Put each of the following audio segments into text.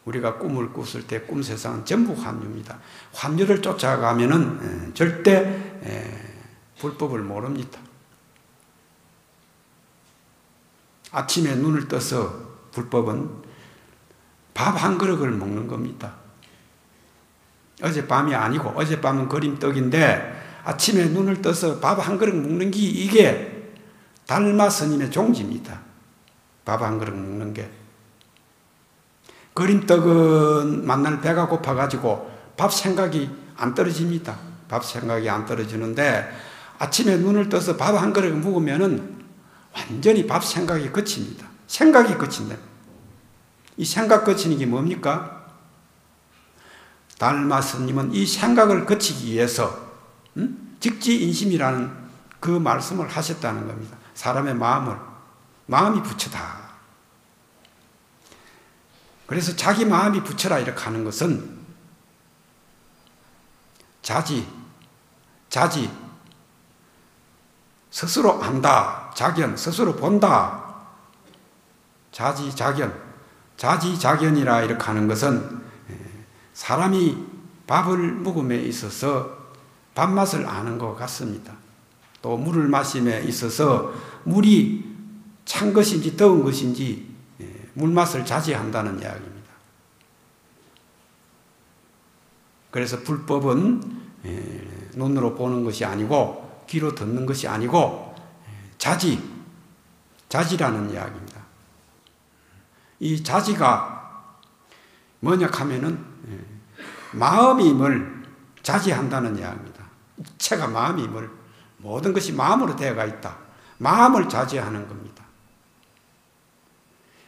우리가 꿈을 꿨을 때 꿈 세상은 전부 환유입니다. 환유를 쫓아가면은 절대 불법을 모릅니다. 아침에 눈을 떠서 불법은 밥 한 그릇을 먹는 겁니다. 어젯밤이 아니고 어젯밤은 그림떡인데 아침에 눈을 떠서 밥 한 그릇 먹는 게 이게 달마 스님의 종지입니다. 밥 한 그릇 먹는 게. 그림떡은 만날 배가 고파가지고 밥 생각이 안 떨어집니다. 밥 생각이 안 떨어지는데 아침에 눈을 떠서 밥 한 그릇 먹으면은 완전히 밥 생각이 그칩니다. 생각이 그친다. 이 생각 그치는 게 뭡니까? 달마 스님은 이 생각을 그치기 위해서 직지인심이라는 그 말씀을 하셨다는 겁니다. 사람의 마음이 부처다. 그래서 자기 마음이 부처라 이렇게 하는 것은 자지, 스스로 안다. 자견, 스스로 본다. 자지자견이라 이렇게 하는 것은 사람이 밥을 먹음에 있어서 밥맛을 아는 것 같습니다. 또 물을 마심에 있어서 물이 찬 것인지 더운 것인지 물맛을 자제한다는 이야기입니다. 그래서 불법은 눈으로 보는 것이 아니고 귀로 듣는 것이 아니고 자지라는 이야기입니다. 이 자지가 뭐냐 하면은 마음임을 자지한다는 이야기입니다. 이체가 마음임을 모든 것이 마음으로 되어가 있다. 마음을 자지하는 겁니다.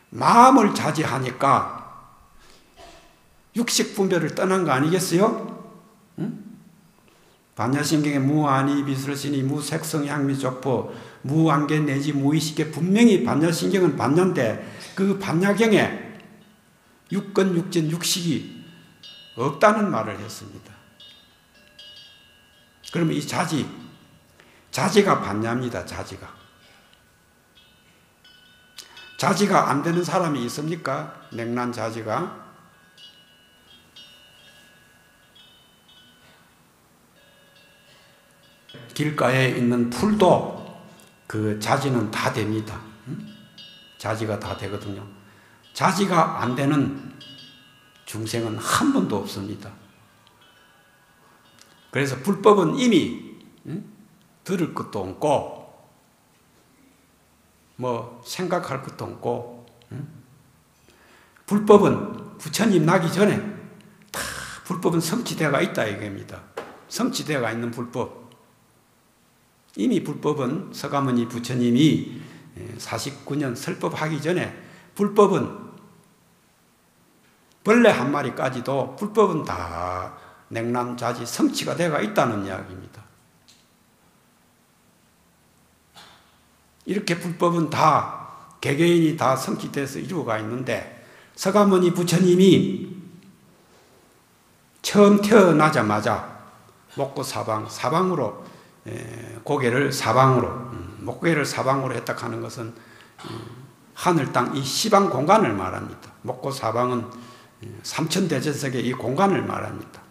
마음을 자지하니까 육식 분별을 떠난 거 아니겠어요? 응? 반야신경에 무아니 비설신이 무색성향미족포 무안개 내지 무의식에 분명히 반야신경은 반야인데 그 반야경에 육건 육진 육식이 없다는 말을 했습니다. 그러면 이 자지가 반야입니다. 자지가 안 되는 사람이 있습니까? 냉난 자지가. 길가에 있는 풀도 그 자지는 다 됩니다. 자지가 다 되거든요. 자지가 안 되는 중생은 한 번도 없습니다. 그래서 불법은 이미 들을 것도 없고 뭐 생각할 것도 없고 불법은 부처님 나기 전에 다 불법은 성취되어가 있다 이겁니다. 성취되어가 있는 불법. 이미 불법은 서가모니 부처님이 49년 설법하기 전에 불법은 벌레 한 마리까지도 불법은 다 냉남자지 성취가 되어가 있다는 이야기입니다. 이렇게 불법은 다 개개인이 다 성취돼서 이루어가 있는데 서가모니 부처님이 처음 태어나자마자 목고 사방으로 고개를 사방으로 목고개를 사방으로 했다 하는 것은 하늘 땅 이 시방 공간을 말합니다. 목고 사방은 삼천대전석의 이 공간을 말합니다.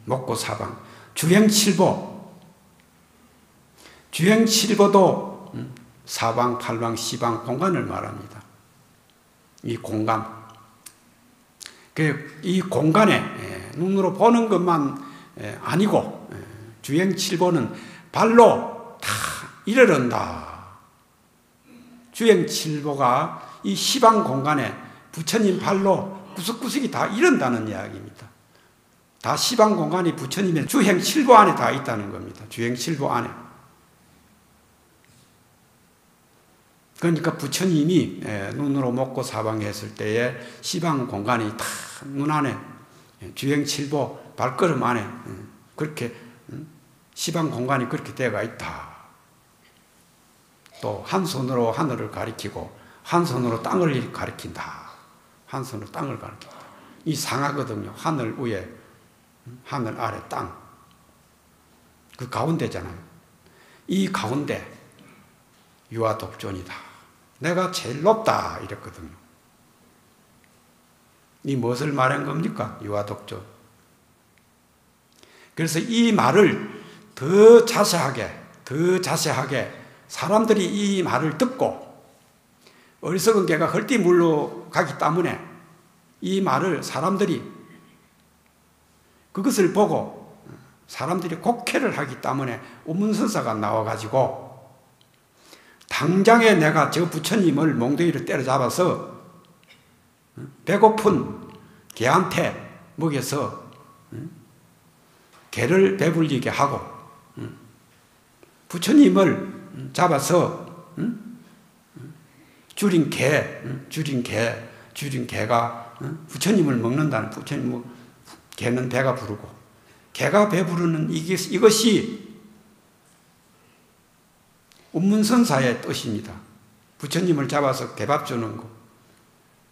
목고 사방 주행칠보도 사방 팔방 시방 공간을 말합니다. 이 공간 이 공간에 눈으로 보는 것만 아니고 주행칠보는 발로 다 이르른다. 주행칠보가 이 시방 공간에 부처님 발로 구석구석이 다 이른다는 이야기입니다. 다 시방 공간이 부처님의 주행칠보 안에 다 있다는 겁니다. 주행칠보 안에. 그러니까 부처님이 눈으로 먹고 사방했을 때에 시방 공간이 다 눈 안에 주행칠보 발걸음 안에 그렇게 시방 공간이 그렇게 되어가 있다. 또 한 손으로 하늘을 가리키고 한 손으로 땅을 가리킨다. 한 손으로 땅을 가리킨다. 이 상하거든요. 하늘 위에 하늘 아래 땅. 그 가운데잖아요. 이 가운데 유아독존이다. 내가 제일 높다 이랬거든요. 이 무엇을 말한 겁니까? 유아독조. 그래서 이 말을 더 자세하게 사람들이 이 말을 듣고 어리석은 개가 헐띠 물러가기 때문에 이 말을 사람들이 그것을 보고 사람들이 곡해를 하기 때문에 우문선사가 나와가지고 당장에 내가 저 부처님을 몽둥이를 때려잡아서 배고픈 개한테 먹여서 개를 배불리게 하고 부처님을 잡아서 줄인 개가 부처님을 먹는다는 부처님 개는 배가 부르고 개가 배부르는 이것이 운문선사의 뜻입니다. 부처님을 잡아서 개밥 주는 거.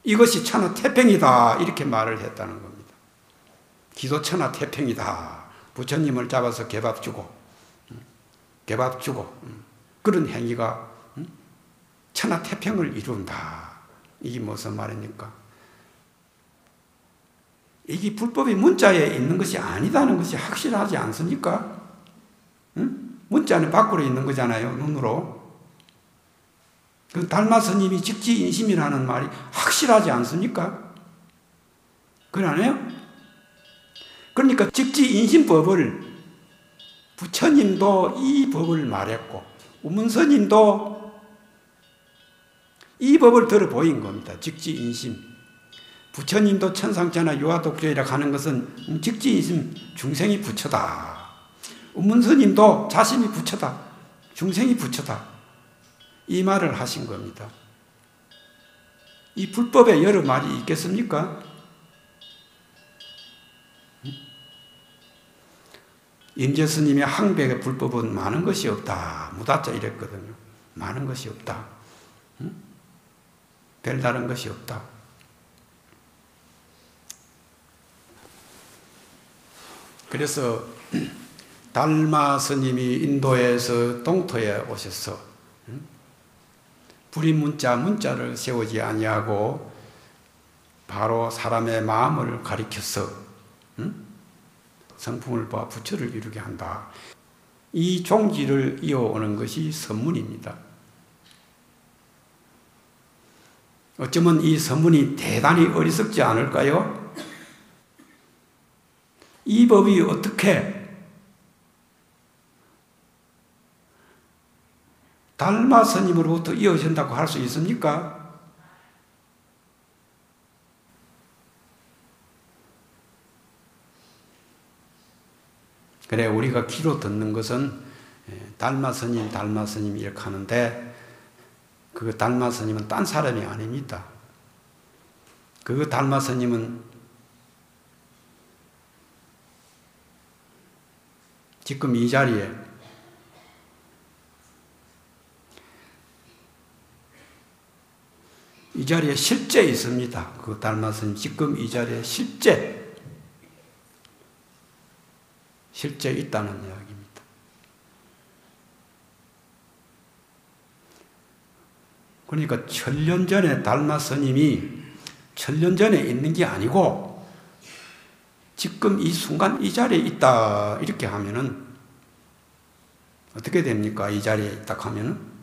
이것이 천하태평이다 이렇게 말을 했다는 겁니다. 기도 천하태평이다. 부처님을 잡아서 개밥 주고 그런 행위가 천하태평을 이룬다. 이게 무슨 말입니까? 이게 불법이 문자에 있는 것이 아니다는 것이 확실하지 않습니까? 문자는 밖으로 있는 거잖아요. 눈으로. 그 달마 스님이 직지인심이라는 말이 확실하지 않습니까? 그래 안 해요? 그러니까 직지인심법을 부처님도 이 법을 말했고 우문스님도 이 법을 들어 보인 겁니다. 직지인심. 부처님도 천상천하 유아독조이라 하는 것은 직지인심 중생이 부처다. 우문스님도 자신이 부처다. 중생이 부처다. 이 말을 하신 겁니다. 이 불법에 여러 말이 있겠습니까? 임재스님의 항백의 불법은 많은 것이 없다. 무다자 이랬거든요. 많은 것이 없다. 별다른 것이 없다. 그래서 달마 스님이 인도에서 동토에 오셔서 불인문자를 세우지 아니하고 바로 사람의 마음을 가리켜서 성품을 보아 부처를 이루게 한다. 이 종지를 이어오는 것이 선문입니다. 어쩌면 이 선문이 대단히 어리석지 않을까요? 이 법이 어떻게 달마 스님으로부터 이어진다고 할 수 있습니까? 그래, 우리가 귀로 듣는 것은 달마 스님 이렇게 하는데 그 달마 스님은 딴 사람이 아닙니다. 그 달마 스님은 지금 이 자리에 실제 있습니다. 그 달마 스님 지금 이 자리에 실제 있다는 이야기입니다. 그러니까 천년 전에 달마 스님이 천년 전에 있는 게 아니고 지금 이 순간 이 자리에 있다 이렇게 하면은 어떻게 됩니까? 이 자리에 있다 하면은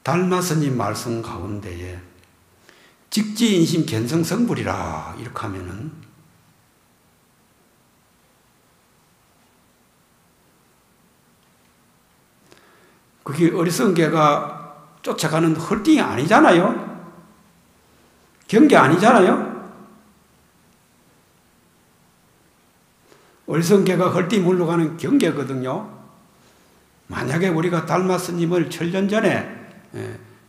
달마 스님 말씀 가운데에 직지인심 견성성불이라 이렇게 하면은 그게 어리석은 개가 쫓아가는 헐띵이 아니잖아요. 경계 아니잖아요. 어리석은 개가 헐띵 물러가는 경계거든요. 만약에 우리가 달마 스님을 천년 전에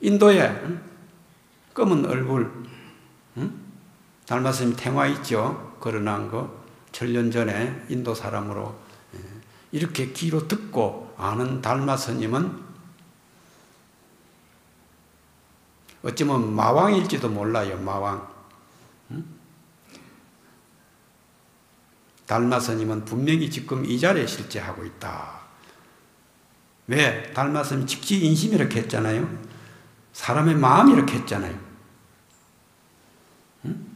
인도에 검은 얼굴 달마 스님 탱화 있죠. 거론한 거 천년 전에 인도 사람으로 이렇게 귀로 듣고 아는 달마 스님은 어쩌면 마왕일지도 몰라요. 마왕. 달마 스님은 분명히 지금 이 자리에 실제하고 있다. 왜? 닮았으면 직지인심 이렇게 했잖아요. 사람의 마음 이렇게 했잖아요. 응?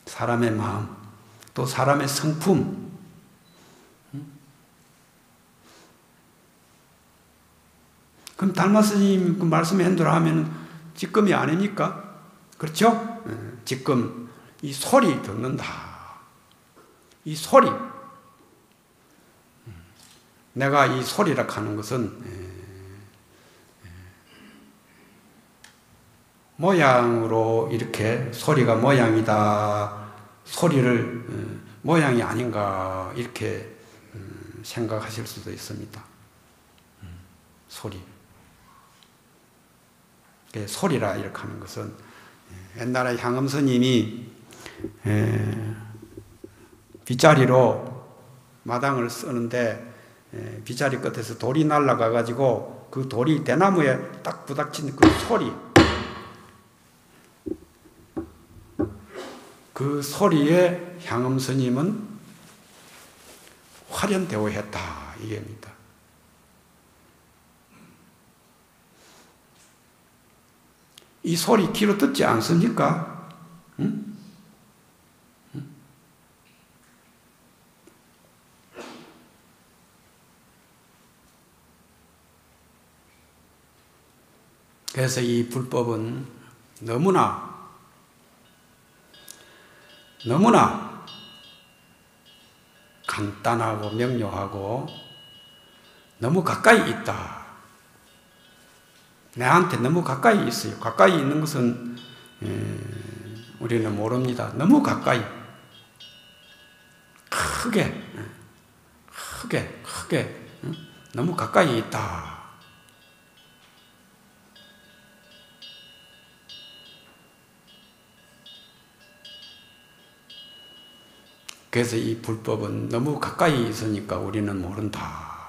사람의 마음, 또 사람의 성품. 응? 그럼 닮았으니 그 말씀에 한대로 하면 지금이 아닙니까? 그렇죠? 지금 이 소리 듣는다. 이 소리. 내가 이 소리라 하는 것은 모양으로 이렇게 소리가 모양이다. 소리를 모양이 아닌가 이렇게 생각하실 수도 있습니다. 소리. 소리라 이렇게 하는 것은 옛날에 향엄 스님이 빗자리로 마당을 쓰는데 빗자리 끝에서 돌이 날아가 가지고 그 돌이 대나무에 딱 부닥친 그 소리, 그 소리에 향엄 스님은 화련대오했다 이게입니다. 이 소리 귀로 듣지 않습니까? 응? 그래서 이 불법은 너무나 간단하고 명료하고 너무 가까이 있다. 내한테 너무 가까이 있어요. 가까이 있는 것은 우리는 모릅니다. 너무 가까이, 크게 너무 가까이 있다. 그래서 이 불법은 너무 가까이 있으니까 우리는 모른다.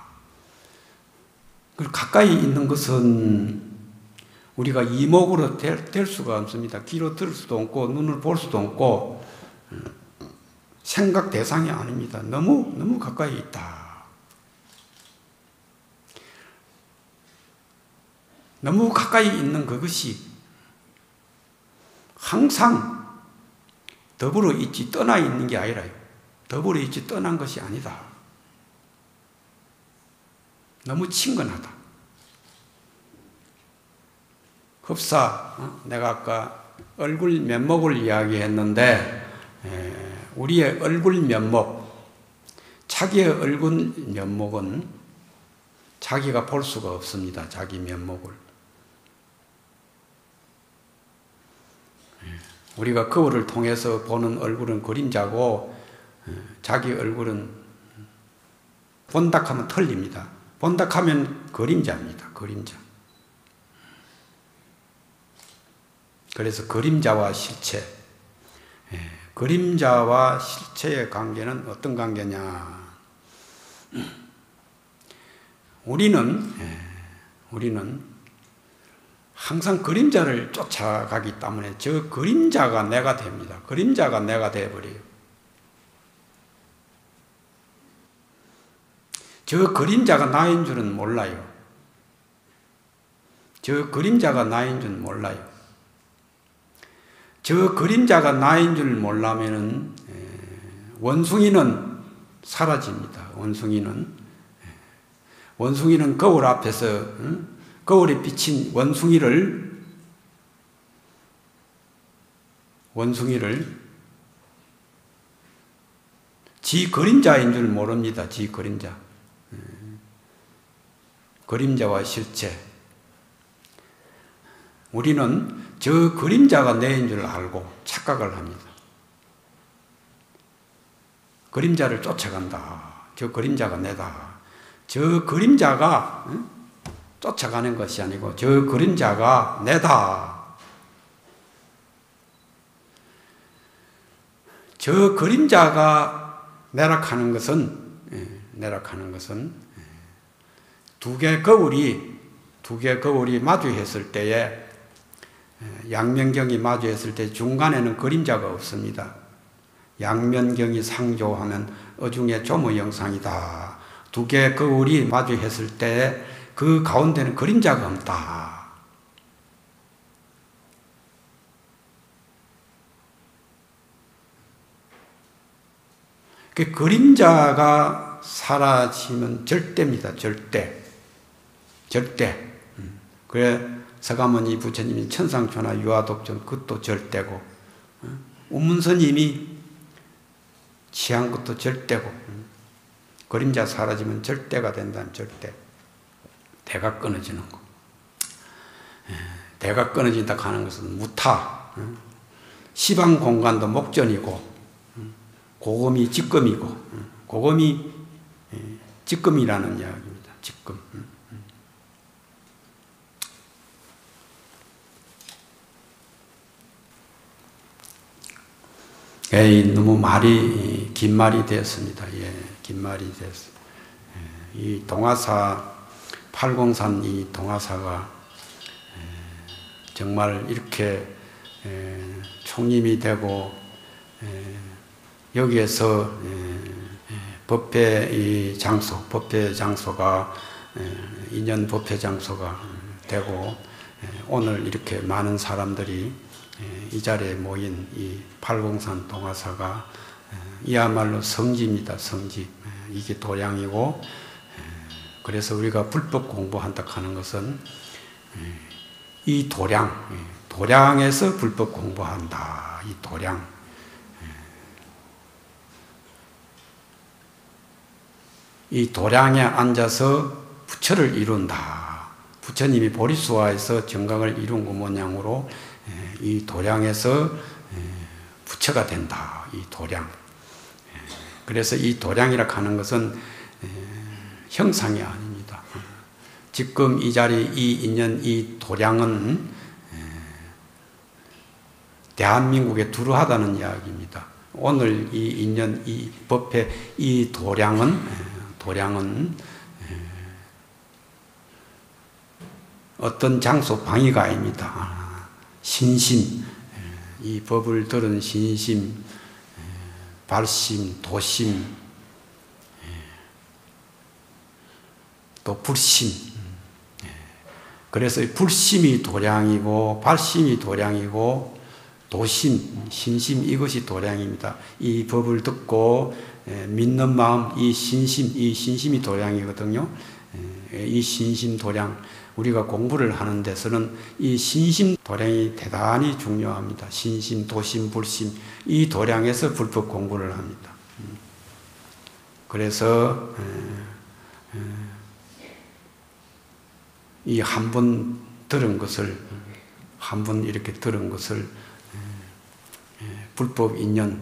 그리고 가까이 있는 것은 우리가 이목으로 될 수가 없습니다. 귀로 들을 수도 없고 눈을 볼 수도 없고 생각 대상이 아닙니다. 너무 가까이 있다. 너무 가까이 있는 그것이 항상 더불어 있지 떠나 있는 게 아니라요. 더불어 있지 떠난 것이 아니다. 너무 친근하다. 흡사, 내가 아까 얼굴 면목을 이야기했는데 우리의 얼굴 면목, 자기의 얼굴 면목은 자기가 볼 수가 없습니다. 자기 면목을. 우리가 거울을 통해서 보는 얼굴은 그림자고 자기 얼굴은 본다 하면 틀립니다. 본다 하면 그림자입니다. 그림자. 그래서 그림자와 실체. 그림자와 실체의 관계는 어떤 관계냐? 우리는 항상 그림자를 쫓아가기 때문에 저 그림자가 내가 됩니다. 그림자가 내가 되어버려요. 저 그림자가 나인 줄은 몰라요. 저 그림자가 나인 줄은 몰라요. 저 그림자가 나인 줄 몰라면은 원숭이는 사라집니다. 원숭이는 거울 앞에서 거울에 비친 원숭이를 지 그림자인 줄 모릅니다. 지 그림자. 그림자와 실체. 우리는 저 그림자가 내인 줄 알고 착각을 합니다. 그림자를 쫓아간다. 저 그림자가 내다. 저 그림자가 쫓아가는 것이 아니고 저 그림자가 내다. 저 그림자가 내락하는 것은 두 개 거울이 마주했을 때에 양면경이 마주했을 때 중간에는 그림자가 없습니다. 양면경이 상조하면 어중의 조무 영상이다. 두 개의 거울이 마주했을 때 그 가운데는 그림자가 없다. 그 그림자가 사라지면 절대입니다. 절대. 그래 서가모니 부처님이 천상천하 유아독존 그것도 절대고, 운문스님이 취한 것도 절대고, 그림자 사라지면 절대가 된다는 절대. 대가 끊어지는 거. 대가 끊어진다 하는 것은 무타. 시방 공간도 목전이고, 고금이 직금이고, 고금이 직금이라는 이야기입니다. 직금. 너무 말이 긴 말이 되었습니다. 긴 말이 되었습니다. 이 동화사, 팔공산 이 동화사가 정말 이렇게 총림이 되고, 여기에서 법회 장소가 인연 법회 장소가 되고, 오늘 이렇게 많은 사람들이 이 자리에 모인 이 팔공산 동화사가 이야말로 성지입니다. 성지. 이게 도량이고, 그래서 우리가 불법 공부한다 하는 것은 이 도량에서 불법 공부한다. 이 도량. 이 도량에 앉아서 부처를 이룬다. 부처님이 보리수화에서 정각을 이룬 그 모양으로 이 도량에서 부처가 된다. 이 도량. 그래서 이 도량이라 하는 것은 형상이 아닙니다. 지금 이 자리, 이 인연, 이 도량은 대한민국에 두루하다는 이야기입니다. 오늘 이 인연, 이 법회, 이 도량은 어떤 장소 방위가 아닙니다. 신심, 이 법을 들은 신심, 발심, 도심, 또 불심. 그래서 불심이 도량이고, 발심이 도량이고, 도심, 신심, 이것이 도량입니다. 이 법을 듣고 믿는 마음, 이 신심이 도량이거든요. 이 신심 도량, 우리가 공부를 하는 데서는 이 신심 도량이 대단히 중요합니다. 신심, 도심, 불심, 이 도량에서 불법 공부를 합니다. 그래서 이 한 번 들은 것을, 한 번 이렇게 들은 것을 불법 인연,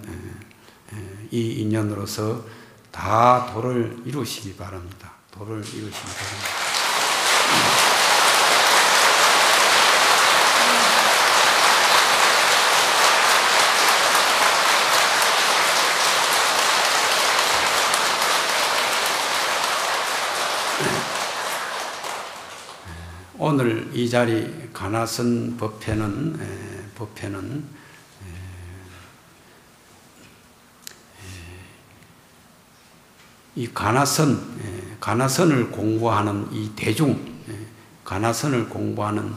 이 인연으로서 다 도를 이루시기 바랍니다. 도를 이루시기 바랍니다. 오늘 이 자리 가나선 법회는 이 가나선을 공부하는 이 대중, 가나선을 공부하는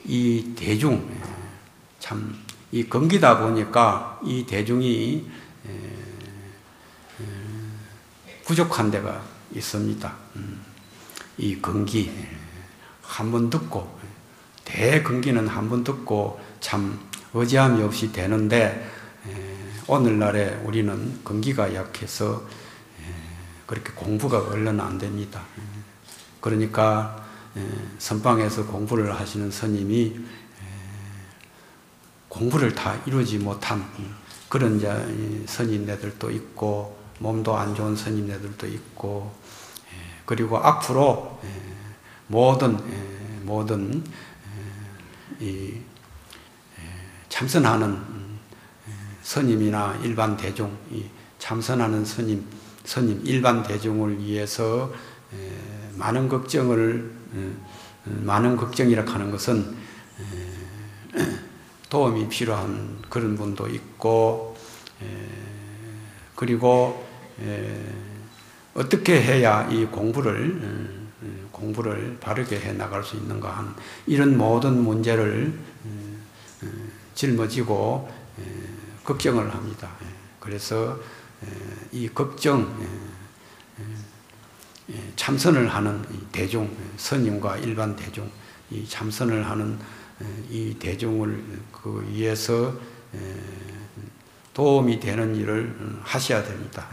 이 대중, 참, 이 건기다 보니까 이 대중이 부족한 데가 있습니다. 이 건기, 한 번 듣고, 대건기는 한 번 듣고 참 의지함이 없이 되는데, 오늘날에 우리는 건기가 약해서 그렇게 공부가 얼른 안 됩니다. 그러니까 선방에서 공부를 하시는 스님이 공부를 다 이루지 못한 그런 스님네들도 있고, 몸도 안 좋은 스님네들도 있고, 그리고 앞으로 모든 이 참선하는 스님이나 일반 대중, 이 참선하는 스님 일반 대중을 위해서 많은 걱정이라 하는 것은 도움이 필요한 그런 분도 있고, 그리고 어떻게 해야 이 공부를 공부를 바르게 해 나갈 수 있는가 하는 이런 모든 문제를 짊어지고 걱정을 합니다. 그래서 이 걱정, 참선을 하는 대중, 스님과 일반 대중, 이 참선을 하는 이 대중을 그 위해서 도움이 되는 일을 하셔야 됩니다.